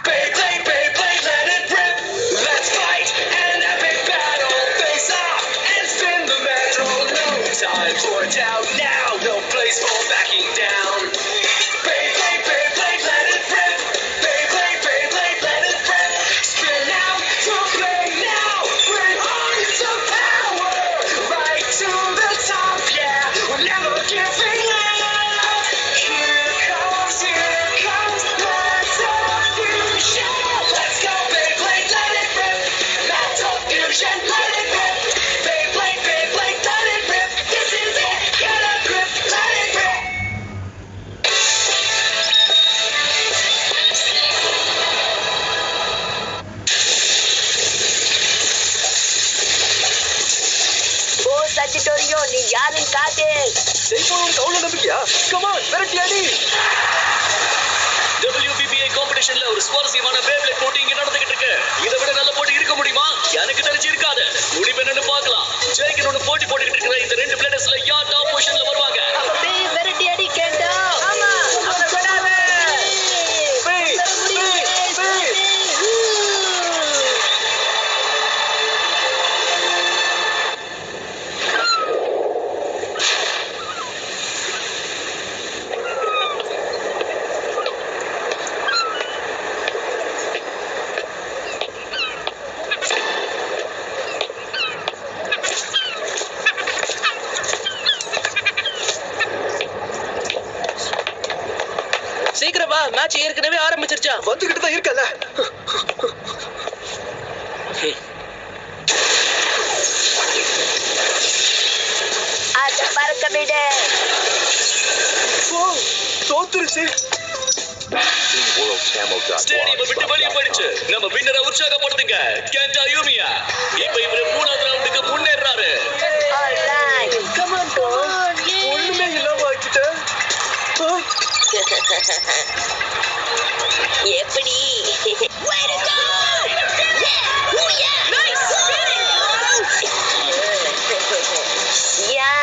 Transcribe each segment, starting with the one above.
Beyblade, Beyblade, let it rip. Let's fight an epic battle. Face off and spin the metal. No time for doubt now. No place for backing down. Beyblade, Beyblade, let it rip. Beyblade, Beyblade, let it rip. Spin out to play now. Bring on some power. Right to the top, yeah. We're never giving up. Here comes Metal Fusion. Let's go, Beyblade, let it rip. Metal Fusion, let it rip. Beyblade, Beyblade, let it rip. This is it, get a grip, let it rip. ஓ சச்சிட்டோரியோ, நீ யாருன்னு காட்டு. ஜெயிப்போம் அவ்வளவு நம்பிக்கையா? Come on விரட்டி அடி. WBBA காம்படிஷன்ல ஒரு சுவாரஸ்யமான பேப்ளேட் போட்டி இங்க நடந்துகிட்டு இருக்கு. இதை விட நல்ல போட்டி இருக்க முடியுமா? எனக்கு தெரிஞ்சு இருக்காது. முடிவு என்னன்னு பார்க்கலாம். ஜெயிக்கணும்னு போட்டி போட்டுக்கிட்டு இருக்கிற இந்த ரெண்டு பிளேயர்ஸ்ல யார் டாப் பொசிஷன்ல வருவாங்க? அப்பவே விரட்டி அடி கேட்டா. ஆமா, அவனை விடாத. சீக்கிரம் வா, மேட்ச் ஏற்கனவே ஆரம்பிச்சிருச்சா? வந்துகிட்டு தான் இருக்கல. அத பறக்க விடு. ஓ, தோத்துருச்சு. ஸ்டேடியம் விட்டு வெளியே போயிடுச்சு. நம்ம வின்னரை உற்சாகப்படுத்துங்க. கென்டா யூமியா இப்ப இவரு 3வது ரவுண்டுக்கு முன்னேறாரு. ஆல்ரைட், கம் ஆன் கோன். ஒண்ணுமே இல்லாம ஆக்கிட்டேன். எப்படி? Way to go! Yeah! Ooh, yeah! Nice! Yeah!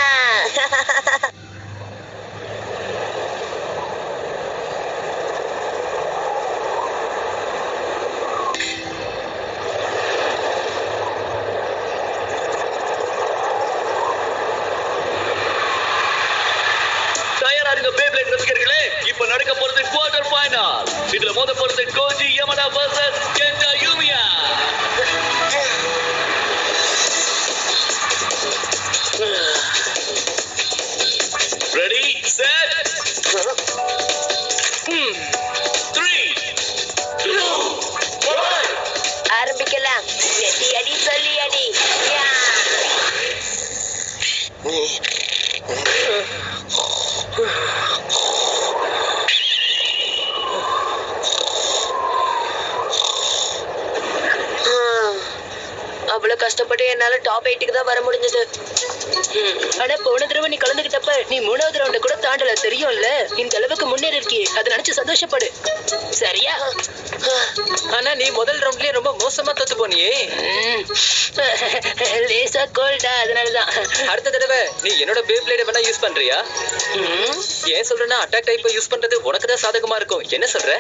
தயாரா இருங்க பேப்ளேட் ரசிகர்களே. இப்ப நடக்க போறது குவார்டர் ஃபைனல். இதுல மோத போறது Koji Yamada vs Kenta Yumiya. Ready set 3 2 1 ஆரம்பிக்கலாம். நெட்டி அடி, சொல்லி அடி. அவ்வளவு கஷ்டப்பட்டு என்னால டாப் 8க்கு தான் வர முடிஞ்சது. ஆனா போன தடவை நீ கலந்துகிட்டப்ப நீ 3வது ரவுண்ட கூட தாண்டல, தெரியும்ல. இந்த அளவுக்கு முன்னேறி இருக்கியே, அதை நினைச்சு சந்தோஷப்படு. சரியா? ஆனா நீ முதல் ரவுண்ட்லயே ரொம்ப மோசமா தோத்து போனியே. லேசா கோல்டா, அதனாலதான். அடுத்த தடவை நீ என்னோட பேப்ளேட வேணா யூஸ் பண்றியா? ஏன் சொல்றேன்னா அட்டாக் டைப் யூஸ் பண்றது உனக்கு தான் சாதகமா இருக்கும். என்ன சொல்ற?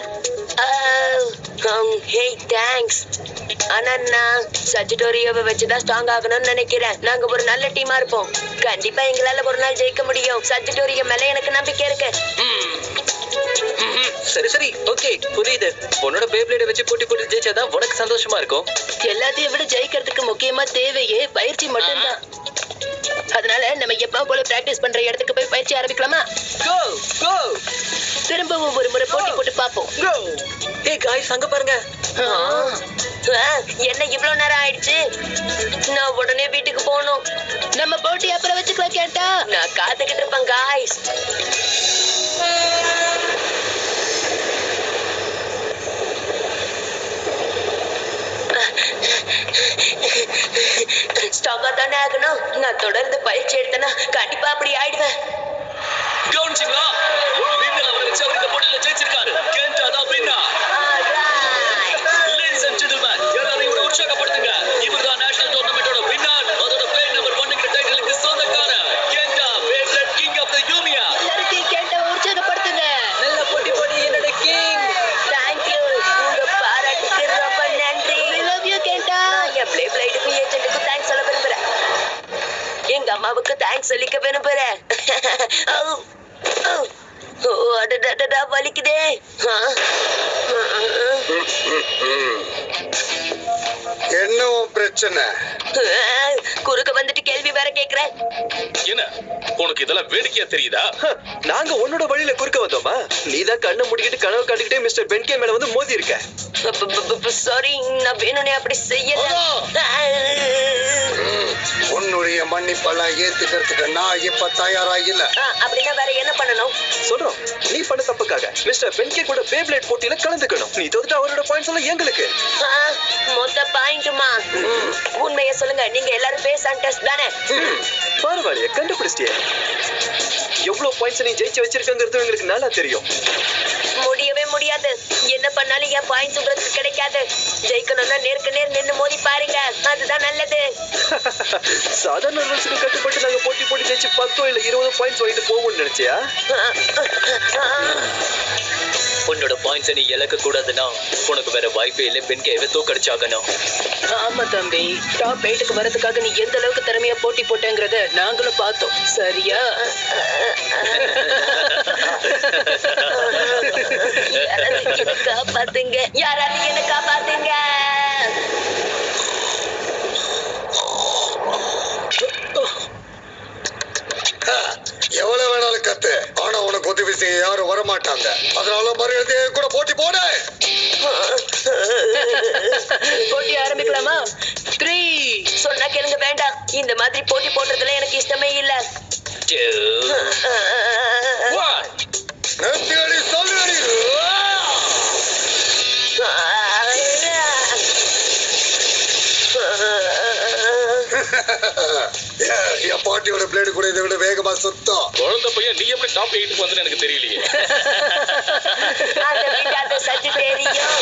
ஹே தேங்க்ஸ். ஆனா நான் சஜிட்டோரியோவை வச்சுதான் ஸ்ட்ராங் ஆகணும்னு நினைக்கிறேன். நாங்க ஒரு நல்ல டீமா இருப்போம். கண்டிப்பா எங்களால ஒரு நாள் ஜெயிக்க முடியும். சஜிட்டோரியோ மேல எனக்கு நம்பிக்கை இருக்கு. சரி சரி, ஓகே, புரியுது. உன்னோட பேப்ளேட வச்சு போட்டி போட்டு ஜெயிச்சாதான் உனக்கு சந்தோஷமா இருக்கும். எல்லாத்தையும் விட ஜெயிக்கிறதுக்கு முக்கியமா தேவையே பயிற்சி மட்டும்தான். அதனால நம்ம எப்பவும் போல பிராக்டிஸ் பண்ற இடத்துக்கு போய் பயிற்சி ஆரம்பிக்கலாமா? கோ கோ. திரும்பவும் ஒரு முறை போட்டி போட்டு பாப்போம். கோ. ஏய் गाइस, அங்க பாருங்க. என்ன இவ்வளவு நேரம் ஆயிடுச்சு? நான் உடனே வீட்டுக்கு போகணும். நம்ம போட்டி அப்புறம் வச்சுக்கலாம் கேட்டா. நான் காத்துக்கிட்டு இருப்பேன் गाइस. ஸ்டாக்கா தானே ஆகணும். நான் தொடர்ந்து பயிற்சி எடுத்தேன்னா கண்டிப்பா அப்படி ஆயிடுவேன். கவுன்சிங்களா வின்னர் அவரை வச்சு அவர் இந்த போட்டியில ஜெயிச்சிருக்காரு. கென்டா தான் வின்னர். Ladies and gentlemen, எல்லாரும் இவரை உற்சாகப்படுத்துங்க. இவர்தான் நேஷனல் டோர்னமெண்டோட வின்னர். அதோட பிளேயர் நம்பர் 1ங்கிற டைட்டிலுக்கு சொந்தக்காரர். Kenta beyblade king of the யூமியா. எல்லாரும் கேட்ட உற்சாகப்படுத்துங்க. நல்ல போட்டி போடி என்னோட கிங். Thank you. உங்க அம்மாவுக்கு தேங்க்ஸ் சொல்லிக்க விரும்புறேன். அடடா வலிக்குதே. என்ன பிரச்சனை? குறுக்க வந்துட்டு கேள்வி வேற கேக்குறேன். என்ன உனக்கு இதெல்லாம் வேடிக்கையா தெரியுதா? நாங்க உன்னோட வழியில குறுக்க வந்தோமா? நீதான் கண்ணை முடிக்கிட்டு கனவு காட்டிக்கிட்டே மிஸ்டர் பென்கே மேல வந்து மோதி இருக்க. சாரி, நான் வேணும்னே அப்படி செய்யல. உன்னுடைய மன்னிப்பெல்லாம் ஏத்துக்கிறதுக்கு நான் இப்ப தயாரா இல்ல. அப்படின்னா வேற என்ன பண்ணணும்? சொல்றோம், நீ பண்ண தப்புக்காக மிஸ்டர் பென்கே கூட பேப்ளேட் போட்டியில கலந்துக்கணும். நீ தோத்துட்டு அவரோட பாயிண்ட்ஸ் எல்லாம் எங்களுக்கு. மொத்த பாயிண்ட்டுமா? உண்மையை சொல்லுங்க, நீங்க எல்லாரும் பேஸ் டெஸ்ட் தானே? பரவாயில்லையே, கண்டுபிடிச்சிட்டியே. எவ்வளவு பாயிண்ட்ஸ் நீ ஜெயிச்சு வச்சிருக்கங்கிறது எங்களுக்கு நல்லா தெரியும். முடியவே முடியாது. என்ன பண்ணாலும் என் பாயிண்ட்ஸ் உங்களுக்கு கிடைக்காது. ஜெயிக்கணும்னா நேருக்கு நேர் நின்னு மோதி பாருங்க, அதுதான் நல்லது. சாதாரண ரூல்ஸ்க்கு கட்டுப்பட்டு நாங்க போட்டி போட்டு ஜெயிச்சு 10 இல்ல 20 பாயிண்ட்ஸ் வாங்கிட்டு போவோம்னு நினைச்சியா? உன்னோட பாயிண்ட்ஸ் நீ இழக்க கூடாதுன்னா உனக்கு வேற வாய்ப்பே இல்லை. பென்கேவை தோக்கடிச்சாகணும். ஆமா தம்பி, டாப் 8க்கு வரதுக்காக நீ எந்த அளவுக்கு திறமையா போட்டி போட்டேங்கறத நாங்களும் பார்த்தோம். சரியா? காப்பாத்துங்க, யாராவது என்ன காப்பாத்துங்க. எவ்வளவு வேணாலும் கத்து, ஆனா உனக்கு உதவி செய்ய யாரும் வரமாட்டாங்க. அதனால மரியாதையை கூட போட்டி போட. போட்டி ஆரம்பிக்கலாமா? 3 சொன்னா கேளுங்க. வேண்டாம், இந்த மாதிரி போட்டி போடுறதுல எனக்கு இஷ்டமே இல்ல. 2 1 நெத்தியடி சொல்லுடி. என் பாட்டியோட பிளேடு கூட இதை விட வேகமா சுத்தம். குழந்தை பையன், நீ எப்படி டாப் 8க்கு வந்து எனக்கு தெரியலையே. சற்று தெரியும்.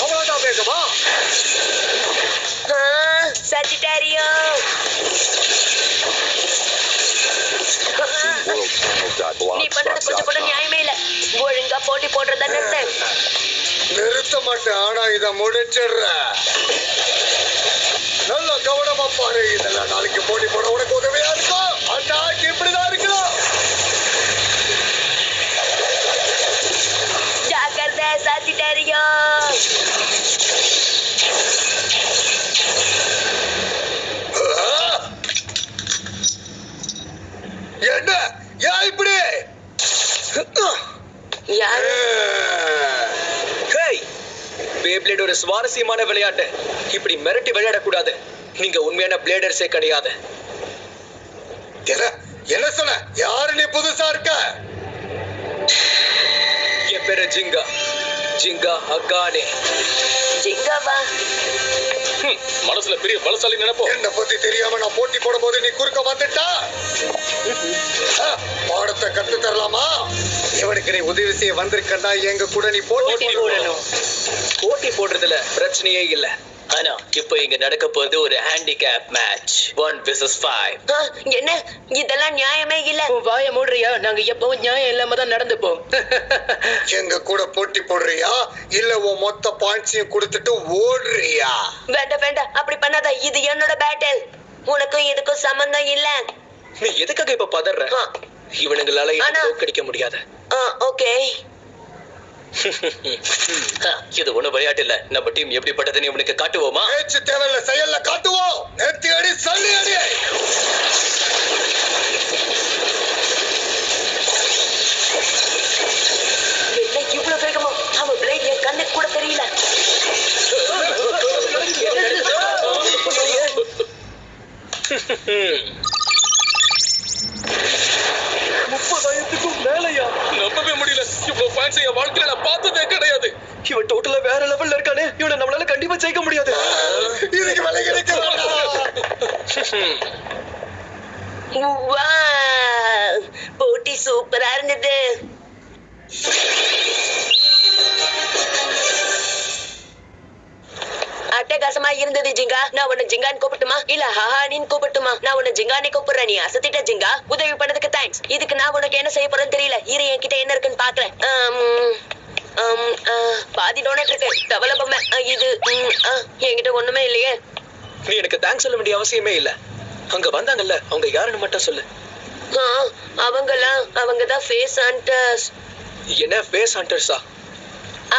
அவ்வளவுதான் வேகமா? சஜிட்டேரியஸ். நீ பண்றது கொஞ்சம் கூட நியாயமே இல்ல. ஒழுங்கா போட்டி போடுறத நிறுத்து. நிறுத்த மாட்டேன், ஆனா இத முடிச்சிடுற. நல்ல கவனமா பாரு. இதெல்லாம் நாளைக்கு போட்டி போட உனக்கு உதவியா இருக்கும். அண்ணாக்கு இப்படிதான் இருக்கணும். ஜாக்கிரதை சஜிட்டேரியஸ். என்ன ஏன் இப்படி? யாரு? ஹேய், பேப்ளேட் ஒரு சுவாரஸ்யமான விளையாட்டு. இப்படி மிரட்டி விளையாடக்கூடாது. நீங்க உண்மையான பிளேடர்ஸே கிடையாது. என்ன சொன்ன? யாரு நீ? புதுசா இருக்க? என் பேரு ஜிங்கா. ஜிங்கா அகானே. ஜிங்காவா? மனசுல பெரிய பலசாலி நினைப்போம். என்ன பத்தி தெரியாம நான் போட்டி போடும் போது நீ குறுக்க வந்துட்டா? பாடத்தை கத்து தரலாமா? இவனுக்கு நீ உதவி செய்ய வந்திருக்கா? எங்க கூட நீ போட்டி போடணும். போட்டி போடுறதுல பிரச்சனையே இல்ல. ஆனா இப்போ இங்க நடக்க போகுது ஒரு ஹேண்டிகேப் மேட்ச். 1 vs 5. என்ன? இதெல்லாம் நியாயமே இல்ல. வாய மூடுறியா? நாங்க எப்பவும் நியாயம் இல்லாம தான் நடந்துப்போம். எங்க கூட போட்டி போடுறியா இல்ல உன் மொத்த பாயிண்ட்ஸையும் கொடுத்துட்டு ஓடுறியா? வேண்டாம் வேண்டாம், அப்படி பண்ணாத. இது என்னோட பேட்டில். உனக்கும் இதுக்கும் சம்பந்தம் இல்ல. நீ எதுக்காக இப்ப பதற? இவனுங்களால தோக்கடிக்க முடியாது. ஓகே. இது ஒண்ணு விளையாட்டு இல்ல. நம்ம டீம் எப்படிப்பட்டதுன்னு இவனுக்கு காட்டுவோமா? பேச்சு தேவையில்ல, செயல்ல காட்டுவோம். நெத்தி அடி, சல்லி அடி. என்ன இவ்வளவு வேகமா? அவன் பிளேட் என் கண்ணுக்கு கூட தெரியல. 30,000க்கும் மேலயா? நம்பவே முடியல. இவ்வளவு ஃபேன்ஸ் என் வாழ்க்கையில நான் பார்த்ததே கிடையாது. இவன் டோட்டலா வேற லெவல்ல இருக்கானே. இவனை நம்மளால கண்டிப்பா ஜெயிக்க முடியாது. இதுக்கு விலை கிடைக்க போட்டி சூப்பரா இருந்தது. அட்டகாசமா இருந்தது ஜிங்கா. நான் உன்னை ஜிங்கான்னு கூப்பிட்டுமா இல்ல ஹாஹானின்னு கூப்பிட்டுமா? நான் உன்னை ஜிங்கானே கூப்பிடுறேன். நீ அசத்திட்ட ஜிங்கா. உதவி பண்ணதுக்கு தேங்க்ஸ். இதுக்கு நான் உனக்கு என்ன செய்ய போறேன்னு தெரியல. இரு, என்கிட்ட என்ன இருக்குன்னு பாக்குறேன். பாதி டோனட் இருக்கு. தவளை பொம்மை இது. என்கிட்ட ஒண்ணுமே இல்லையே. நீ எனக்கு தேங்க்ஸ் சொல்ல வேண்டிய அவசியமே இல்ல. அங்க வந்தாங்கல்ல, அவங்க யாருன்னு மட்டும் சொல்லு. அவங்கதான் ஃபேஸ் ஹண்டர்ஸ். என்ன ஃபேஸ் ஹண்டர்ஸா?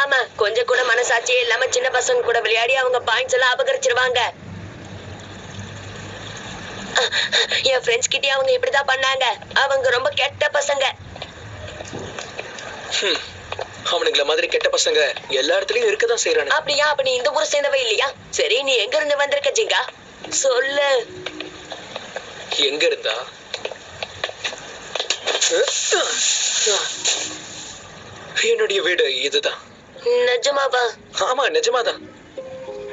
ஆமா, கொஞ்சம் கூட மனசாட்சியே இல்லாம சின்ன பசங்க கூட விளையாடி அவங்க பாயிண்ட்ஸ் எல்லாம் அபகரிச்சிருவாங்க. என் ஃப்ரெண்ட்ஸ் கிட்டே அவங்க இப்படிதான் பண்ணாங்க. அவங்க ரொம்ப கெட்ட பசங்க. அவனுங்கள மாதிரி கெட்ட பசங்க எல்லா இடத்துலயும் இருக்கதான் செய்யறாங்க. அப்படியா? அப்ப நீ இந்த ஊரை சேர்ந்தவே இல்லையா? சரி, நீ எங்க இருந்து வந்திருக்க ஜிங்கா? சொல்லு. எங்க இருந்தா? என்னுடைய வீடு இதுதான். நிஜமாவா? ஆமா, நிஜமாதான்.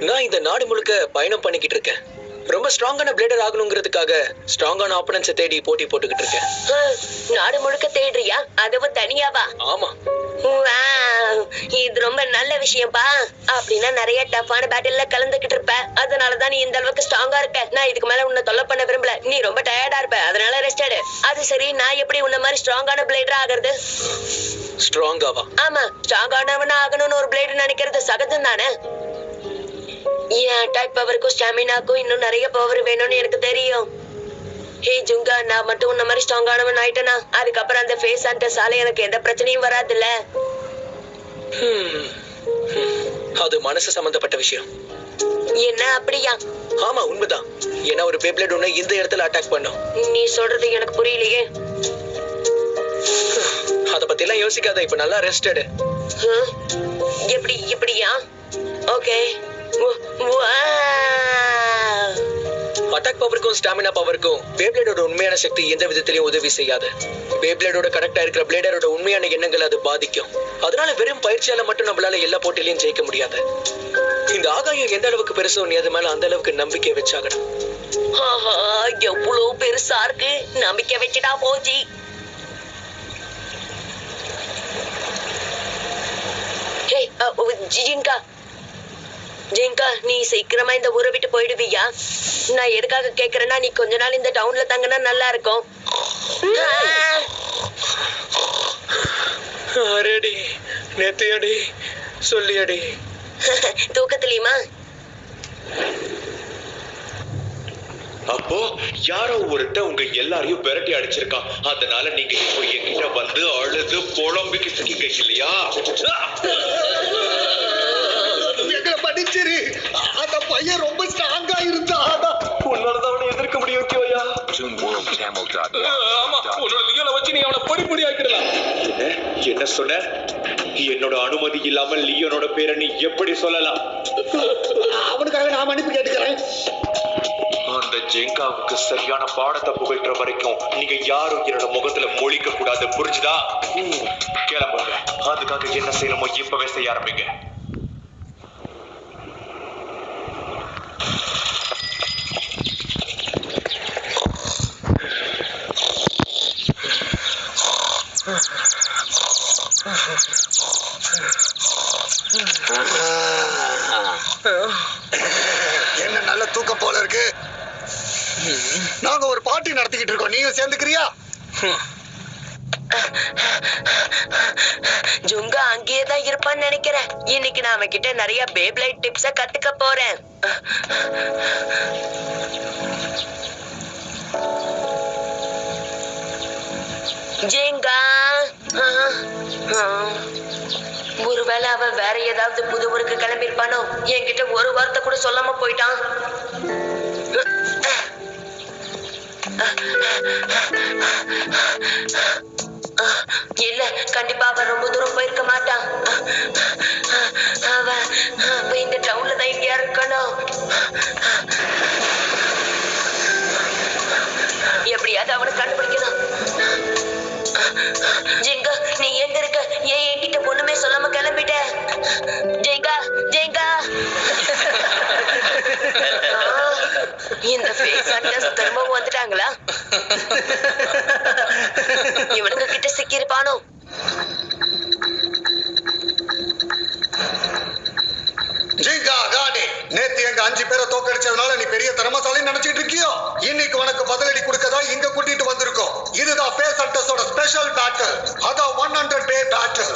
நான் இந்த நாடு முழுக்க பயணம் பண்ணிக்கிட்டு இருக்கேன். ரொம்ப ஸ்ட்ராங்கான பிளேடர் ஆகணுங்கிறதுக்காக ஸ்ட்ராங்கான ஆப்பனன்ட்ஸை தேடி போட்டி போட்டுக்கிட்டு இருக்கேன். நாடு முழுக்க தேடுறியா? அதுவும் தனியாவா? ஆமா. இது ரொம்ப நல்ல விஷயம்பா. அப்படின்னா நிறைய டஃப்பான பேட்டில்ல கலந்துகிட்டு இருப்ப. அதனாலதான் நீ இந்த அளவுக்கு ஸ்ட்ராங்கா இருக்க. நான் இதுக்கு மேல உன்னை தொல்லை பண்ண விரும்பல. நீ ரொம்ப டயர்டா இருப்ப, அதனால ரெஸ்ட் எடு. அது சரி, நான் எப்படி உன்ன மாதிரி ஸ்ட்ராங்கான பிளேடர் ஆகிறது? ஸ்ட்ராங்காவா? ஆமா, ஸ்ட்ராங்கானவனா ஆகணும்னு ஒரு பிளேடர் நினைக்கிறது சகஜம் தானே. அட்டாக் பவருக்கும் ஸ்டாமினாக்கும் இன்னும் நிறைய பவர் வேணும்னு எனக்கு தெரியும். ஹே ஜுங்கா, நான் மட்டும் உன்ன மாதிரி ஸ்ட்ராங்கானவன் ஆயிட்டேனா அதுக்கப்புறம் அந்த ஃபேஸ் ஹண்டர்ஸால எனக்கு எந்த பிரச்சனையும் வராதுல்ல. அது மனசு சம்பந்தப்பட்ட விஷயம். என்ன அப்படியா? ஆமா, உண்மைதான். ஏன்னா ஒரு பேப்ளேட் உன்னை இந்த இடத்துல அட்டாக் பண்ணும். நீ சொல்றது எனக்கு புரியலையே. அத பத்தி எல்லாம் யோசிக்காத. இப்ப நல்லா ரெஸ்ட் எடு. எப்படியா? ஓகே. அட்டாக் பவருக்கும் ஸ்டாமினா பவருக்கும் பேப்ளேடோட உண்மையான சக்தி எந்த விதத்திலையும் உதவி செய்யாது. பேப்ளேடோட கனெக்டா இருக்கிற பிளேடரோட உண்மையான எண்ணங்கள் அது பாதிக்கும். அதனால வெறும் பயிற்சியால மட்டும் நம்மளால எல்லா போட்டிலையும் ஜெயிக்க முடியாது. இந்த ஆகாயம் எந்த அளவுக்கு பெருசோ நீ அது மேல அந்த அளவுக்கு நம்பிக்கை வச்சாகணும். எவ்வளவு பெருசா இருக்கு, நம்பிக்கை வச்சுட்டா போச்சு. ஜிங்கா, நீ சீக்கிரமா இந்த ஊரை விட்டு போயிடுவியா? நான் எதுக்காக கேக்குறேன்னா, நீ கொஞ்ச நாள் இந்த டவுன்ல தங்கினா நல்லா இருக்கும். ரெடி, நேத்தியடி, சொல்லியடி. தூக்கத்துலயுமா? அப்போ யாரோ ஒருத்த உங்க எல்லாரையும் விரட்டி அடிச்சிருக்கான். அதனால நீங்க இப்போ என்கிட்ட வந்து அழுது புலம்பிக்கிட்டு இருக்கீங்க இல்லையா? படிச்சிரு. அந்த பையன் ரொம்ப ஸ்ட்ராங்கா இருந்தா உன்னாலதான் அவனை எதிர்க்க முடியும். கியோயா, ஆமா, உன்னோட லியோனை வச்சு நீ அவனை பொடி ஆக்கிடலாம். என்ன சொன்ன? என்னோட அனுமதி இல்லாம லியோனோட பேரை நீ எப்படி சொல்லலாம்? அவனுக்காக நான் மன்னிப்பு கேட்டுக்கிறேன். அந்த ஜெங்காவுக்கு சரியான பாடத்தை புகழ்ற வரைக்கும் நீங்க யாரும் என்னோட முகத்துல மொழிக்க கூடாது, புரிஞ்சுதா? கிளம்புங்க. அதுக்காக என்ன செய்யணுமோ இப்பவே செய்ய ஆரம்பிங்க. என்ன நல்ல தூக்கம் போல இருக்கு. நாங்க ஒரு பார்ட்டி நடத்திக்கிட்டு இருக்கோம், நீங்க சேர்ந்துக்கிறியா? ஜுங்கா அங்கேயே தான் இருப்பான்னு நினைக்கிறேன். இன்னைக்கு நான் அவன் கிட்ட நிறைய பேப்லைட் டிப்ஸ கத்துக்க போறேன். ஜெங்கா, ஒருவேளை அவன் வேற ஏதாவது புது ஊருக்கு கிளம்பிருப்பானோ? என்கிட்ட ஒரு வார்த்தை கூட சொல்லாம போயிட்டான். இல்ல, கண்டிப்பா அவன் ரொம்ப தூரம் போயிருக்க மாட்டான். அவன் இந்த டவுன்ல தான் எங்கேயா இருக்கணும். எப்படியாவது அவனை கண்டுபிடிக்கணும். ஜெங்கா, நீ எங்க இருக்க? ஏன் என்கிட்ட ஒண்ணுமே சொல்லாம கிளம்பிட்ட? ஜெங்கா, ஜெங்கா. இந்த ஃபேஸ் ஹண்டர்ஸ் திரும்பவும் வந்துட்டாங்களா? இவனுங்க கிட்ட சிக்கிருப்பானோ? ஜிங்கா காடி, நேத்து எங்க 5 பேரை தோக்கடிச்சதுனால நீ பெரிய திறமசாலின்னு நினைச்சிட்டு இருக்கியோ? இன்னைக்கு உனக்கு பதிலடி கொடுக்கதா இங்க கூட்டிட்டு வந்திருக்கோம். இதுதான் ஃபேஸ் ஹண்டர்ஸோட ஸ்பெஷல் பேட்டில். அதான் 100 டே பேட்டில்.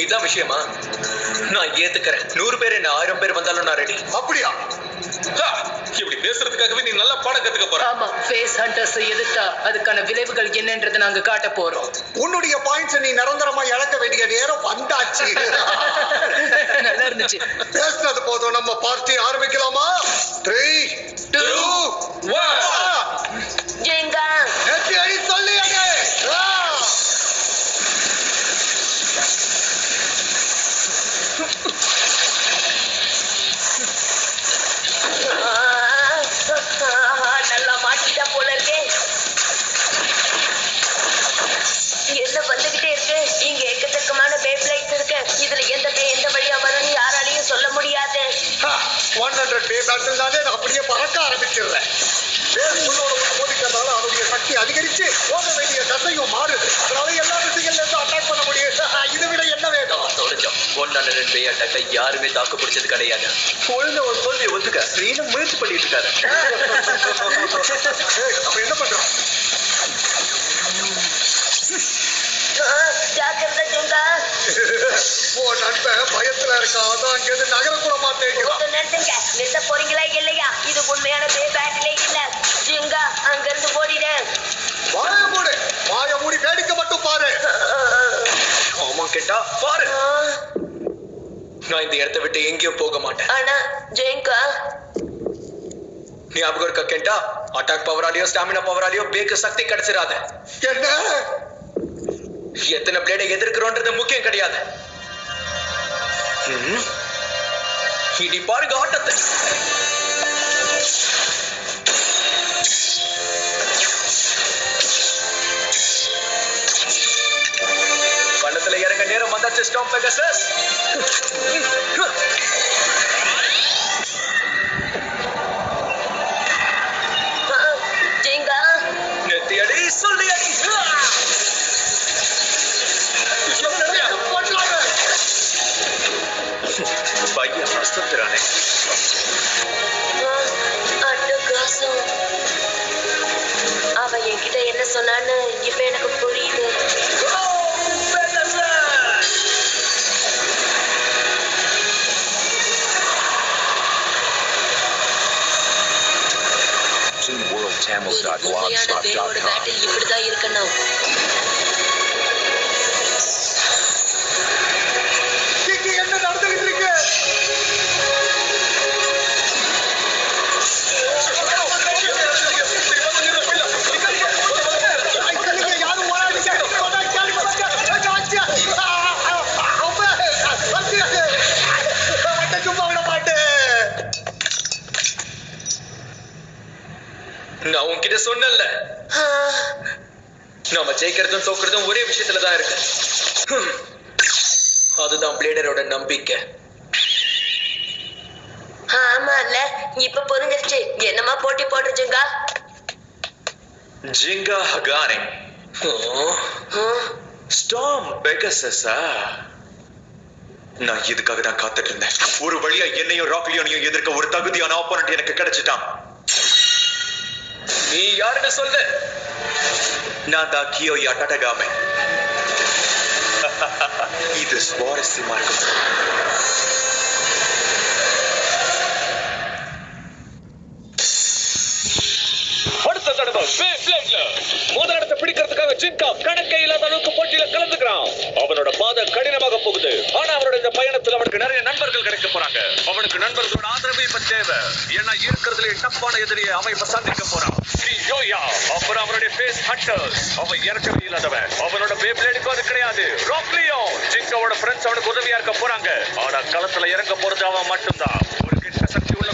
இதான் விஷயமா? நான் ஏத்துக்கிறேன். 100 பேர் என்ன 1000 பேர் வந்தாலும் நான் ரெடி. அப்படியா? இப்படி பேசுறதுக்காகவே நீ நல்லா பாடம் கத்துக்க போற. ஆமா, ஃபேஸ் ஹண்டர்ஸ் எதிர்த்தா அதுக்கான விளைவுகள் என்னன்றதை நாங்க காட்ட போறோம். உன்னுடைய பாயிண்ட்ஸ் நீ நிரந்தரமா இழக்க வேண்டிய நேரம் வந்தாச்சு. நல்லா இருந்துச்சு. பேசுனது போதும், நம்ம பார்ட்டி ஆரம்பிக்கலாமா? 3, 2, 1. ஜெங்கா நெத்தி அடி சொல்லி அடி. நல்லா மாட்டிட்டா போல இருக்கே. என்ன வந்துகிட்டே இருக்கு? இங்க எக்கச்சக்கமான பேப்லைட்ஸ் இருக்கு. இதுல எந்த வழியா வரும்னு யாராலையும் சொல்ல முடியாது. 100 பே பேட்டில்னாலே நான் அப்படியே பறக்க ஆரம்பிச்சிடுறேன். மோதிக்கிறதால அவருடைய சக்தி அதிகரிச்சு ஓட வேண்டிய தசையும் மாறுது. அதனால எல்லா திசைகள்ல இருந்து அட்டாக் பண்ண முடியும். இதை விட என்ன வேணும்? தோடிச்சோம். 100 பே அட்டாக்கை யாருமே தாக்கு பிடிச்சது கிடையாது. ஒழுங்கா ஒரு தோல்வியை ஒத்துக்க. ஸ்ரீனு முயற்சி பண்ணிட்டு இருக்காரு. அப்ப என்ன பண்றோம்? ஜாக்கிரதை ஜெங்கா. ஓ நண்பன் பயத்துல இருக்கா, அதான் அங்கிருந்து நகரக்கூட மாட்டேங்கிறான். நிறுத்துங்க. நிறுத்த போறீங்களா இல்லையா? இது உண்மையான பே பேட்டிலே இல்ல. ஜெங்கா அங்கிருந்து ஓடிடு. வாய மூடி வேடிக்கை மட்டும் பாரு. ஆமா கேட்டா பாரு. நான் இந்த இடத்தை விட்டு எங்கேயும் போக மாட்டேன். ஆனா ஜெங்கா ஞாபகம் இருக்க கேட்டா, அட்டாக் பவராலியோ ஸ்டாமினா பவராலியோ பேக்கு சக்தி கிடைச்சிடாது. என்ன? எத்தனை பிளேடை எதிர்க்கிறோன்றது முக்கியம் கிடையாது. இடி பாருங்க ஆட்டத்தை. பள்ளத்துல இறங்க நேரம் வந்தாச்சு ஸ்டாம் பெகசஸ். ஜெங்கா நெத்தி அடி சொல்லி அடி. பையன் அசத்துறானே. அட்டகாசம். அவ என்கிட்ட என்ன சொன்னான்னு இப்ப எனக்கு புரியுது. உண்மையான பேயோட பேட்டில் இப்படிதான் இருக்கணும். என்ன நடந்துகிட்டு இருக்கு? யாரும் சும்மா விட மாட்டேன். நான் உன்கிட்ட சொன்னேன்ல, நாம ஜெயிக்கிறதும் தோக்குறதும் ஒரே விஷயத்துலதான் இருக்கு. அதுதான் பிளேடரோட நம்பிக்கை. ஆமால, இப்ப புரிஞ்சிருச்சு. என்னமா போட்டி போட்டுருச்சுங்க. ஜிங்கா ஹகானே. ஸ்டாம் பெகசஸா? நான் இதுக்காக தான் காத்துட்டு இருந்தேன். ஒரு வழியா என்னையும் ராக்லியோனையும் எதிர்க்க ஒரு தகுதியான ஆப்போனன்ட் எனக்கு கிடைச்சிட்டான். நீ யாருன்னு சொல்லு. நான் தான் கியோயா டடகாமே. இது சுவாரஸ்யமா இருக்கும். அடுத்த தடவை முதலிடத்தை பிடிக்கிறதுக்காக ஜிங்கா கணக்கே இல்லாத அளவுக்கு போட்டியில கலந்துக்கிறான். அவனோட பாதை கடினமாக போகுது. ஆனா அவனோட இந்த பயணத்தில் அவனுக்கு நிறைய நண்பர்கள் கிடைக்க போறாங்க. அவனுக்கு நண்பர்களோட ஆதரவு இப்ப தேவை. ஏன்னா இருக்கிறதுல டப்பான எதிரியை அவன் இப்ப சந்திக்க போறான். அப்புறம் அவனுடைய ஃபேஸ் ஹண்டர்ஸ். அவன் இறக்கவே இல்லாதவன். அவனோட பேப்ளேடுக்கு அது கிடையாது. ராக்லியோ ஜிங்காவோட ஃப்ரெண்ட்ஸ் அவனுக்கு உதவியா இருக்க போறாங்க. ஆனா களத்துல இறங்க போறது அவன் மட்டும்தான். ஒரு கெட்ட சக்தி உள்ள